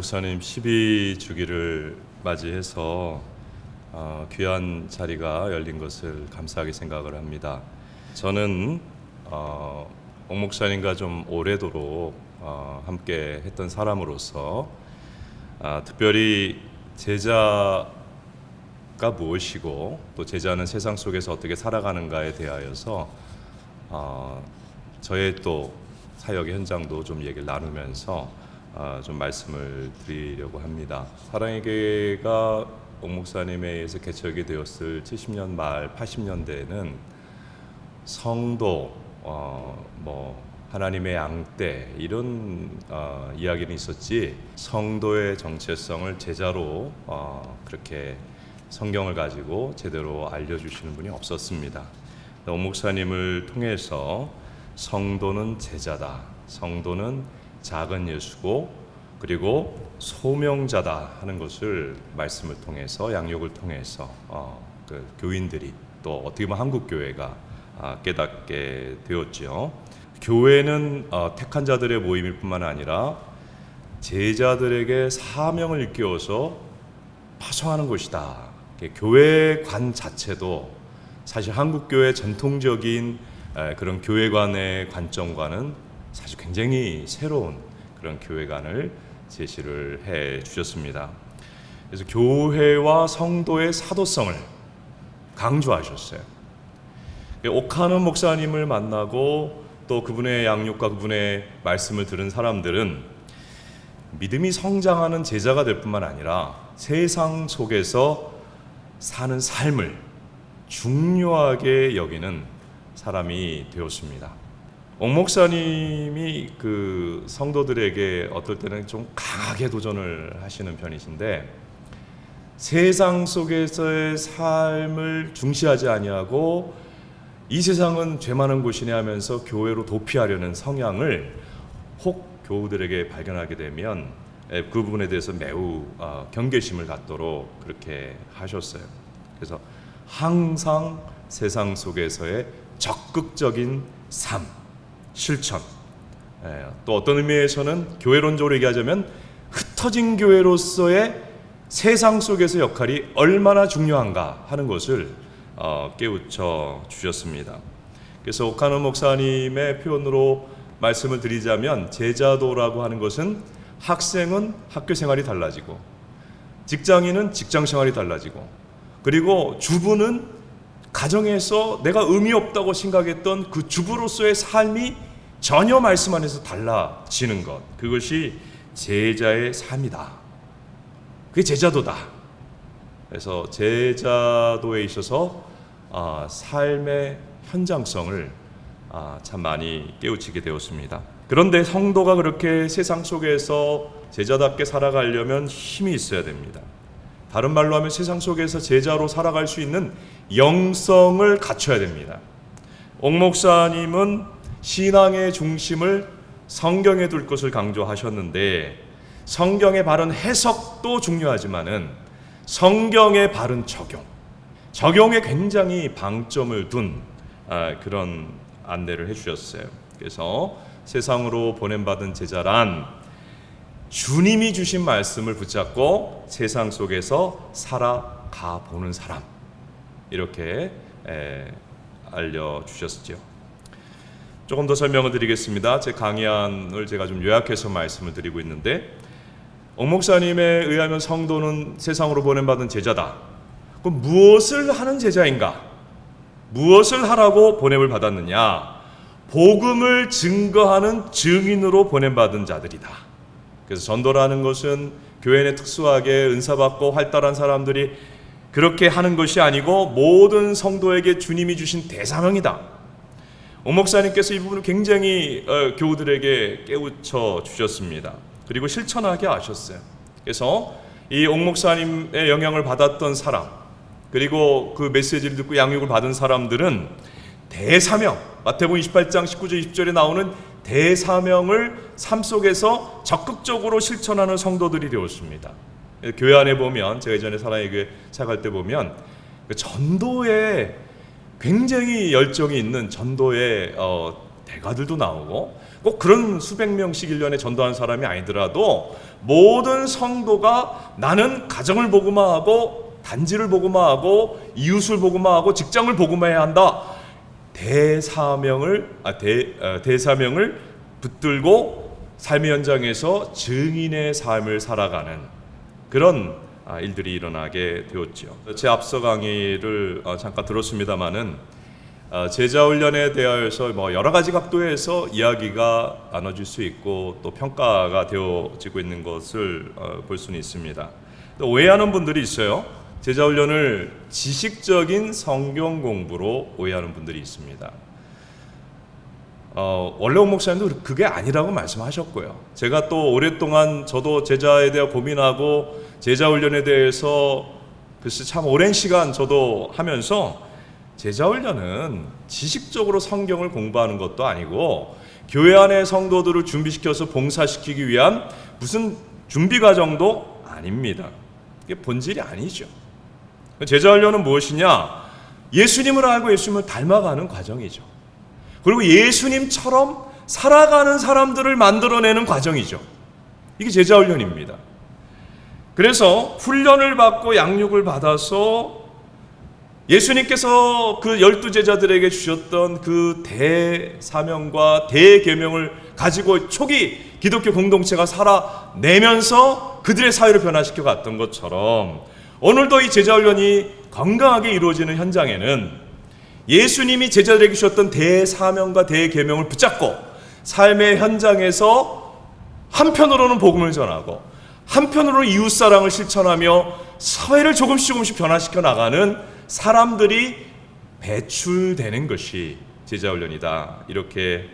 목사님 12주기를 맞이해서 귀한 자리가 열린 것을 감사하게 생각을 합니다. 저는 옥 목사님과 좀 오래도록 함께 했던 사람으로서 특별히 제자가 무엇이고 또 제자는 세상 속에서 어떻게 살아가는가에 대하여서 저의 또 사역의 현장도 좀 얘기를 나누면서 좀 말씀을 드리려고 합니다. 사랑의 교회가 옥 목사님에 의해서 개척이 되었을 70년 말 80년대에는 성도, 하나님의 양떼 이런 이야기는 있었지 성도의 정체성을 제자로 그렇게 성경을 가지고 제대로 알려주시는 분이 없었습니다. 옥 목사님을 통해서 성도는 제자다, 성도는 작은 예수고 그리고 소명자다 하는 것을 말씀을 통해서 양육을 통해서 그 교인들이 또 어떻게 보면 한국 교회가 깨닫게 되었지요. 교회는 택한 자들의 모임일 뿐만 아니라 제자들에게 사명을 일깨워서 파송하는 곳이다. 교회관 자체도 사실 한국 교회 전통적인 그런 교회관의 관점과는 사실 굉장히 새로운 그런 교회관을 제시를 해 주셨습니다. 그래서 교회와 성도의 사도성을 강조하셨어요. 옥하는 목사님을 만나고 또 그분의 양육과 그분의 말씀을 들은 사람들은 믿음이 성장하는 제자가 될 뿐만 아니라 세상 속에서 사는 삶을 중요하게 여기는 사람이 되었습니다. 옥 목사님이 그 성도들에게 어떨 때는 좀 강하게 도전을 하시는 편이신데 세상 속에서의 삶을 중시하지 아니하고 이 세상은 죄 많은 곳이네 하면서 교회로 도피하려는 성향을 혹 교우들에게 발견하게 되면 그 부분에 대해서 매우 경계심을 갖도록 그렇게 하셨어요. 그래서 항상 세상 속에서의 적극적인 삶, 실천, 또 어떤 의미에서는 교회론적으로 얘기하자면 흩어진 교회로서의 세상 속에서 역할이 얼마나 중요한가 하는 것을 깨우쳐 주셨습니다. 그래서 옥하는 목사님의 표현으로 말씀을 드리자면 제자도라고 하는 것은 학생은 학교 생활이 달라지고 직장인은 직장 생활이 달라지고 그리고 주부는 가정에서 내가 의미 없다고 생각했던 그 주부로서의 삶이 전혀 말씀 안에서 달라지는 것, 그것이 제자의 삶이다. 그게 제자도다. 그래서 제자도에 있어서 삶의 현장성을 참 많이 깨우치게 되었습니다. 그런데 성도가 그렇게 세상 속에서 제자답게 살아가려면 힘이 있어야 됩니다. 다른 말로 하면 세상 속에서 제자로 살아갈 수 있는 영성을 갖춰야 됩니다. 옥 목사님은 신앙의 중심을 성경에 둘 것을 강조하셨는데 성경의 바른 해석도 중요하지만은 성경의 바른 적용에 굉장히 방점을 둔 그런 안내를 해주셨어요. 그래서 세상으로 보냄받은 제자란 주님이 주신 말씀을 붙잡고 세상 속에서 살아가 보는 사람, 이렇게 알려주셨죠. 조금 더 설명을 드리겠습니다. 제 강의안을 제가 좀 요약해서 말씀을 드리고 있는데 옥 목사님에 의하면 성도는 세상으로 보냄받은 제자다. 그럼 무엇을 하는 제자인가? 무엇을 하라고 보냄을 받았느냐? 복음을 증거하는 증인으로 보냄받은 자들이다. 그래서 전도라는 것은 교회 내 특수하게 은사받고 활달한 사람들이 그렇게 하는 것이 아니고 모든 성도에게 주님이 주신 대사명이다. 옥 목사님께서 이 부분을 굉장히 교우들에게 깨우쳐 주셨습니다. 그리고 실천하게 하셨어요. 그래서 이 옥 목사님의 영향을 받았던 사람, 그리고 그 메시지를 듣고 양육을 받은 사람들은 대사명, 마태복음 28장 19절 20절에 나오는 대사명을 삶 속에서 적극적으로 실천하는 성도들이 되었습니다. 교회 안에 보면 제가 예전에 사랑의 교회 사역할 때 보면 전도에 굉장히 열정이 있는 전도의 대가들도 나오고 꼭 그런 수백 명씩 1년에 전도한 사람이 아니더라도 모든 성도가 나는 가정을 복음화하고 단지를 복음화하고 이웃을 복음화하고 직장을 복음화해야 한다. 대사명을 붙들고 삶의 현장에서 증인의 삶을 살아가는 그런 일들이 일어나게 되었죠. 제 앞서 강의를 잠깐 들었습니다마는 제자 훈련에 대하여서 여러 가지 각도에서 이야기가 나눠질 수 있고 또 평가가 되어지고 있는 것을 볼 수는 있습니다. 또 오해하는 분들이 있어요. 제자 훈련을 지식적인 성경 공부로 오해하는 분들이 있습니다. 원래 옥 목사님도 그게 아니라고 말씀하셨고요. 제가 또 오랫동안 저도 제자에 대해 고민하고 제자 훈련에 대해서 글쎄 참 오랜 시간 저도 하면서 제자 훈련은 지식적으로 성경을 공부하는 것도 아니고 교회 안의 성도들을 준비시켜서 봉사시키기 위한 무슨 준비 과정도 아닙니다. 이게 본질이 아니죠. 제자 훈련은 무엇이냐? 예수님을 알고 예수님을 닮아가는 과정이죠. 그리고 예수님처럼 살아가는 사람들을 만들어내는 과정이죠. 이게 제자 훈련입니다. 그래서 훈련을 받고 양육을 받아서 예수님께서 그 12제자들에게 주셨던 그 대사명과 대계명을 가지고 초기 기독교 공동체가 살아내면서 그들의 사회를 변화시켜 갔던 것처럼 오늘도 이 제자훈련이 건강하게 이루어지는 현장에는 예수님이 제자들에게 주셨던 대사명과 대계명을 붙잡고 삶의 현장에서 한편으로는 복음을 전하고 한편으로는 이웃사랑을 실천하며 사회를 조금씩 변화시켜 나가는 사람들이 배출되는 것이 제자훈련이다. 이렇게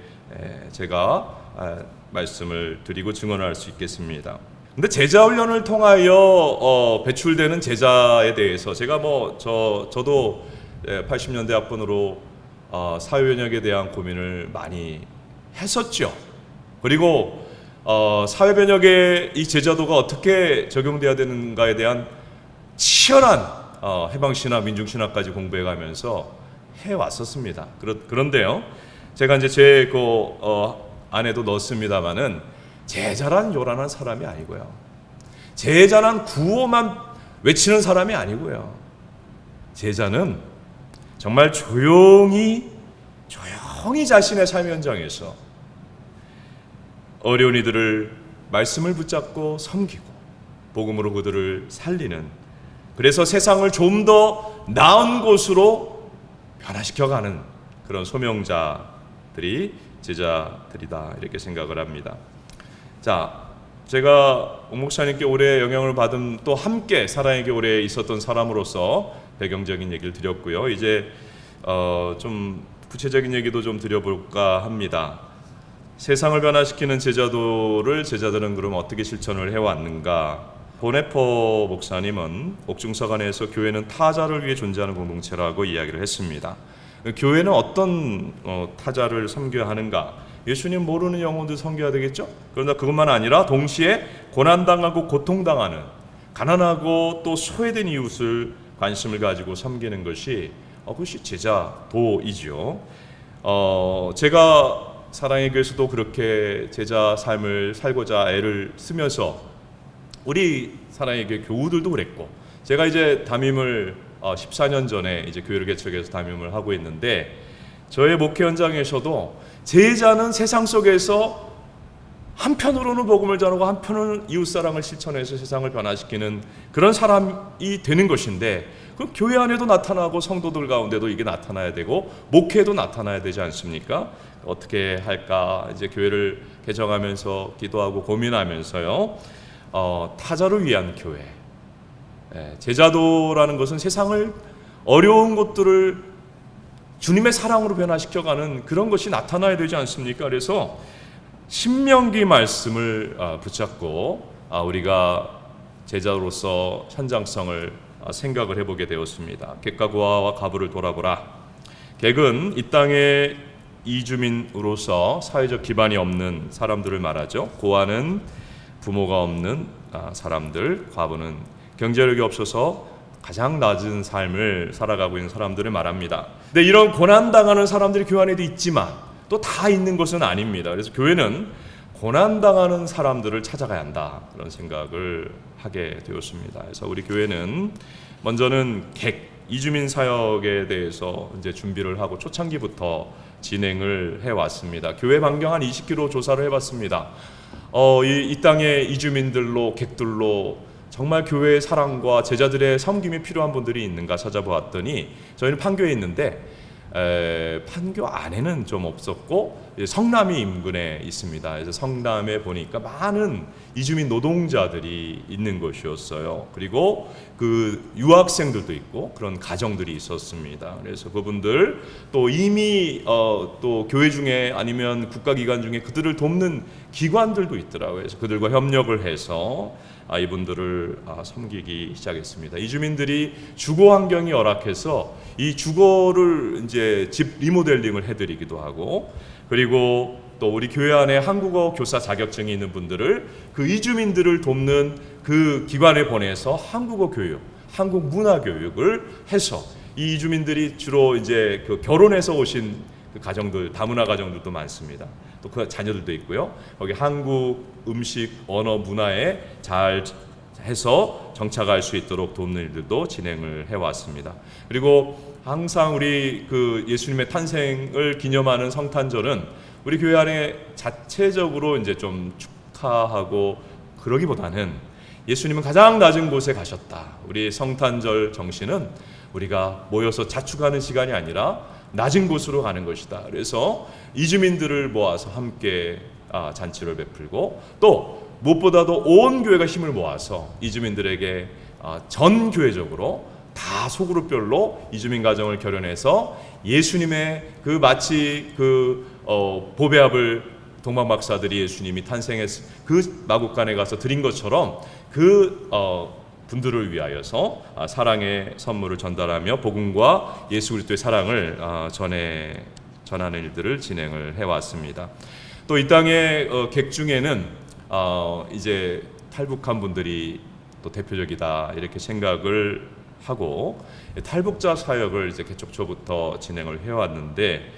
제가 말씀을 드리고 증언할 수 있겠습니다. 근데 제자훈련을 통하여 배출되는 제자에 대해서 제가 저도 80년대 앞번으로 사회변혁에 대한 고민을 많이 했었죠. 그리고 사회변혁에 이 제자도가 어떻게 적용돼야 되는가에 대한 치열한 해방신학, 민중신학까지 공부해가면서 해왔었습니다. 그런데요, 제가 이제 제 안에도 넣었습니다마는 제자란 요란한 사람이 아니고요, 제자란 구호만 외치는 사람이 아니고요, 제자는 정말 조용히 자신의 삶 현장에서 어려운 이들을 말씀을 붙잡고 섬기고 복음으로 그들을 살리는, 그래서 세상을 좀 더 나은 곳으로 변화시켜가는 그런 소명자들이 제자들이다, 이렇게 생각을 합니다. 자, 제가 옥 목사님께 오래 영향을 받은 또 함께 사랑의 교회에 있었던 사람으로서 배경적인 얘기를 드렸고요. 이제 좀 구체적인 얘기도 좀 드려볼까 합니다. 세상을 변화시키는 제자도를 제자들은 그럼 어떻게 실천을 해왔는가? 보네포 목사님은 옥중서관에서 교회는 타자를 위해 존재하는 공동체라고 이야기를 했습니다. 교회는 어떤 타자를 섬겨야 하는가? 예수님 모르는 영혼들 섬겨야 되겠죠? 그러나 그것만 아니라 동시에 고난당하고 고통당하는 가난하고 또 소외된 이웃을 관심을 가지고 섬기는 것이 그것이 제자도이죠. 제가 사랑의 교회에서도 그렇게 제자 삶을 살고자 애를 쓰면서 우리 사랑의 교회 교우들도 그랬고, 제가 이제 담임을 14년 전에 이제 교회를 개척해서 담임을 하고 있는데, 저의 목회 현장에서도 제자는 세상 속에서 한편으로는 복음을 전하고 한편으로는 이웃사랑을 실천해서 세상을 변화시키는 그런 사람이 되는 것인데, 그 교회 안에도 나타나고 성도들 가운데도 이게 나타나야 되고 목회에도 나타나야 되지 않습니까? 어떻게 할까 이제 교회를 개정하면서 기도하고 고민하면서요, 타자를 위한 교회, 제자도라는 것은 세상을 어려운 것들을 주님의 사랑으로 변화시켜가는 그런 것이 나타나야 되지 않습니까? 그래서 신명기 말씀을 붙잡고 우리가 제자로서 현장성을 생각을 해보게 되었습니다. 객과 고아와 가부를 돌아보라. 객은 이 땅의 이주민으로서 사회적 기반이 없는 사람들을 말하죠. 고아는 부모가 없는 사람들, 과부는 경제력이 없어서 가장 낮은 삶을 살아가고 있는 사람들을 말합니다. 근데 이런 고난당하는 사람들이 교회 안에도 있지만 또 다 있는 것은 아닙니다. 그래서 교회는 고난당하는 사람들을 찾아가야 한다, 그런 생각을 하게 되었습니다. 그래서 우리 교회는 먼저는 이주민 사역에 대해서 이제 준비를 하고 초창기부터 진행을 해왔습니다. 교회 반경 한 20km 조사를 해봤습니다. 이 땅의 이주민들로, 객들로 정말 교회의 사랑과 제자들의 섬김이 필요한 분들이 있는가 찾아보았더니 저희는 판교에 있는데 판교 안에는 좀 없었고 성남이 인근에 있습니다. 그래서 성남에 보니까 많은 이주민 노동자들이 있는 곳이었어요. 그리고 그 유학생들도 있고 그런 가정들이 있었습니다. 그래서 그분들 또 이미 또 교회 중에 아니면 국가기관 중에 그들을 돕는 기관들도 있더라고요. 그래서 그들과 협력을 해서 이분들을 섬기기 시작했습니다. 이주민들이 주거 환경이 열악해서 이 주거를 이제 집 리모델링을 해드리기도 하고, 그리고 또 우리 교회 안에 한국어 교사 자격증이 있는 분들을 그 이주민들을 돕는 그 기관에 보내서 한국어 교육, 한국 문화 교육을 해서 이 이주민들이 주로 이제 그 결혼해서 오신 그 가정들, 다문화 가정들도 많습니다. 또 그 자녀들도 있고요. 거기 한국 음식, 언어, 문화에 잘 해서 정착할 수 있도록 돕는 일들도 진행을 해왔습니다. 그리고 항상 우리 그 예수님의 탄생을 기념하는 성탄절은 우리 교회 안에 자체적으로 이제 좀 축하하고 그러기보다는 예수님은 가장 낮은 곳에 가셨다. 우리 성탄절 정신은 우리가 모여서 자축하는 시간이 아니라 낮은 곳으로 가는 것이다. 그래서 이주민들을 모아서 함께 잔치를 베풀고, 또 무엇보다도 온 교회가 힘을 모아서 이주민들에게 전 교회적으로 다 소그룹별로 이주민 가정을 결연해서 예수님의 그 마치 그 보배합을 동방 박사들이 예수님이 탄생했을 그 마국간에 가서 드린 것처럼 그 분들을 위하여서 사랑의 선물을 전달하며 복음과 예수 그리스도의 사랑을 전하는 일들을 진행을 해왔습니다. 또 이 땅의 객 중에는 이제 탈북한 분들이 또 대표적이다, 이렇게 생각을 하고 탈북자 사역을 이제 개척초부터 진행을 해왔는데,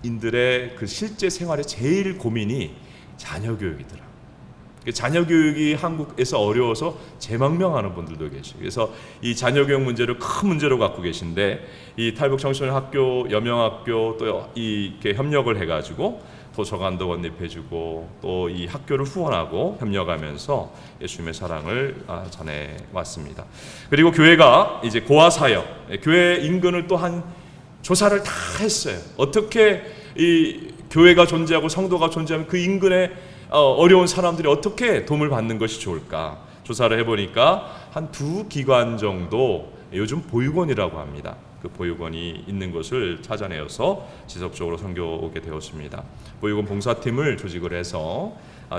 탈북인들의 그 실제 생활의 제일 고민이 자녀 교육이더라. 자녀 교육이 한국에서 어려워서 재망명하는 분들도 계시고, 그래서 이 자녀 교육 문제를 큰 문제로 갖고 계신데, 이 탈북 청소년 학교, 여명학교 또 이렇게 협력을 해가지고 도서관도 건립해주고 또 이 학교를 후원하고 협력하면서 예수님의 사랑을 전해 왔습니다. 그리고 교회가 이제 고아 사역, 교회 인근을 또 한 조사를 다 했어요. 어떻게 이 교회가 존재하고 성도가 존재하면 그 인근에 어려운 사람들이 어떻게 도움을 받는 것이 좋을까 조사를 해보니까 한 2기관 정도, 요즘 보육원이라고 합니다. 그 보육원이 있는 것을 찾아내어서 지속적으로 섬겨오게 되었습니다. 보육원 봉사팀을 조직을 해서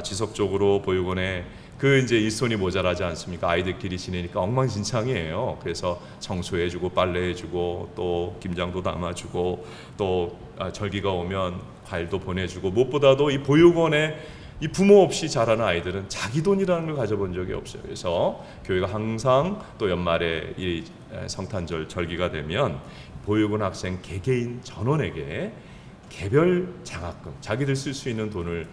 지속적으로 보육원에 그 이제 일손이 모자라지 않습니까? 아이들끼리 지내니까 엉망진창이에요. 그래서 청소해주고 빨래해주고 또 김장도 담아주고 또 절기가 오면 과일도 보내주고, 무엇보다도 이 보육원에 이 부모 없이 자라는 아이들은 자기 돈이라는 걸 가져본 적이 없어요. 그래서 교회가 항상 또 연말에 이 성탄절 절기가 되면 보육원 학생 개개인 전원에게 개별 장학금, 자기들 쓸 수 있는 돈을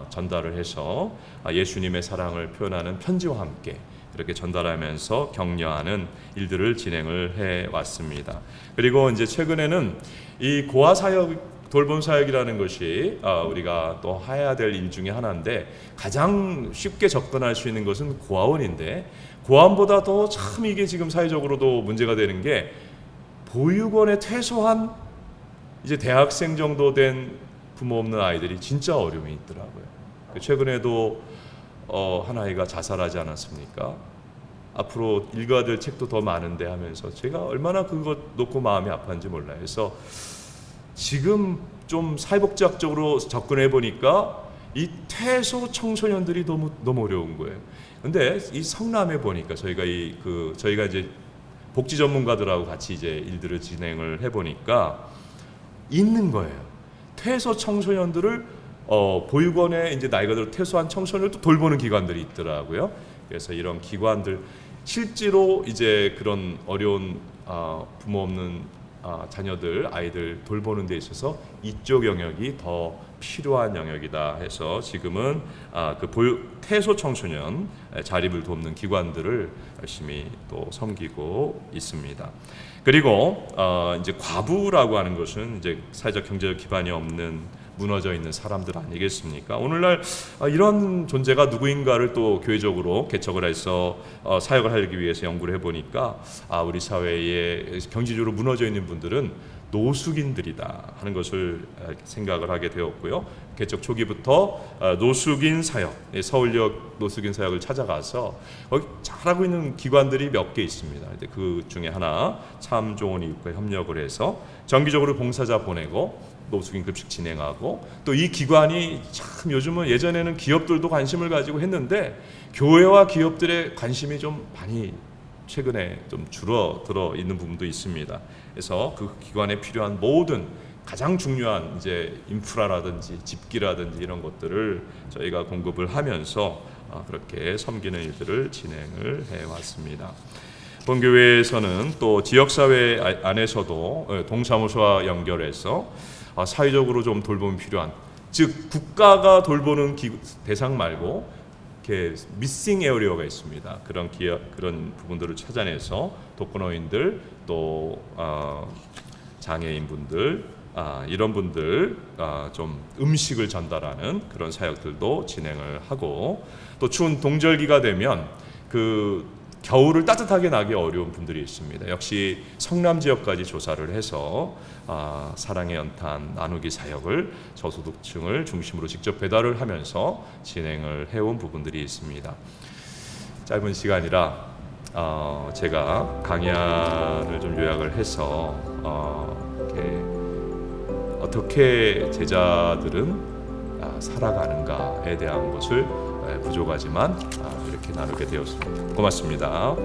전달을 해서 예수님의 사랑을 표현하는 편지와 함께 그렇게 전달하면서 격려하는 일들을 진행을 해 왔습니다. 그리고 이제 최근에는 이 고아 사역, 돌봄 사역이라는 것이 우리가 또 해야 될 일 중에 하나인데, 가장 쉽게 접근할 수 있는 것은 고아원인데, 고아원보다도 참 이게 지금 사회적으로도 문제가 되는 게, 보육원에 퇴소한 이제 대학생 정도 된 부모 없는 아이들이 진짜 어려움이 있더라고요. 최근에도 한 아이가 자살하지 않았습니까? 앞으로 읽어야 될 책도 더 많은데 하면서 제가 얼마나 그것 놓고 마음이 아팠는지 몰라요. 그래서 지금 좀 사회복지학적으로 접근해 보니까 이 퇴소 청소년들이 너무 어려운 거예요. 근데 이 성남에 보니까 저희가 이제 복지 전문가들하고 같이 이제 일들을 진행을 해 보니까 있는 거예요. 퇴소 청소년들을 보육원에 이제 나이가 들어 퇴소한 청소년을 또 돌보는 기관들이 있더라고요. 그래서 이런 기관들 실제로 이제 그런 어려운 부모 없는 자녀들, 아이들 돌보는 데 있어서 이쪽 영역이 더 필요한 영역이다 해서 지금은 태소 청소년 자립을 돕는 기관들을 열심히 또 섬기고 있습니다. 그리고 이제 과부라고 하는 것은 이제 사회적 경제적 기반이 없는 무너져 있는 사람들 아니겠습니까? 오늘날 이런 존재가 누구인가를 또 교회적으로 개척을 해서 사역을 하기 위해서 연구를 해보니까 우리 사회에 경제적으로 무너져 있는 분들은 노숙인들이다 하는 것을 생각을 하게 되었고요. 개척 초기부터 노숙인 사역, 서울역 노숙인 사역을 찾아가서 거기 잘하고 있는 기관들이 몇 개 있습니다. 그 중에 하나 참 좋은 이웃과 협력을 해서 정기적으로 봉사자 보내고 노숙인 급식 진행하고, 또 이 기관이 참 요즘은 예전에는 기업들도 관심을 가지고 했는데 교회와 기업들의 관심이 좀 많이 최근에 좀 줄어들어 있는 부분도 있습니다. 그래서 그 기관에 필요한 모든 가장 중요한 이제 인프라라든지 집기라든지 이런 것들을 저희가 공급을 하면서 그렇게 섬기는 일들을 진행을 해왔습니다. 본교회에서는 또 지역사회 안에서도 동사무소와 연결해서 사회적으로 좀 돌봄이 필요한, 즉 국가가 돌보는 대상 말고 이렇게 미싱 에어리어가 있습니다. 그런 부분들을 찾아내서 독거노인들, 또 장애인분들, 이런 분들 좀 음식을 전달하는 그런 사역들도 진행을 하고, 또 추운 동절기가 되면 겨울을 따뜻하게 나기 어려운 분들이 있습니다. 역시 성남 지역까지 조사를 해서 사랑의 연탄 나누기 사역을 저소득층을 중심으로 직접 배달을 하면서 진행을 해온 부분들이 있습니다. 짧은 시간이라 제가 강연을 좀 요약을 해서 어떻게 제자들은 살아가는가에 대한 것을 부족하지만 이렇게 나누게 되었습니다. 고맙습니다.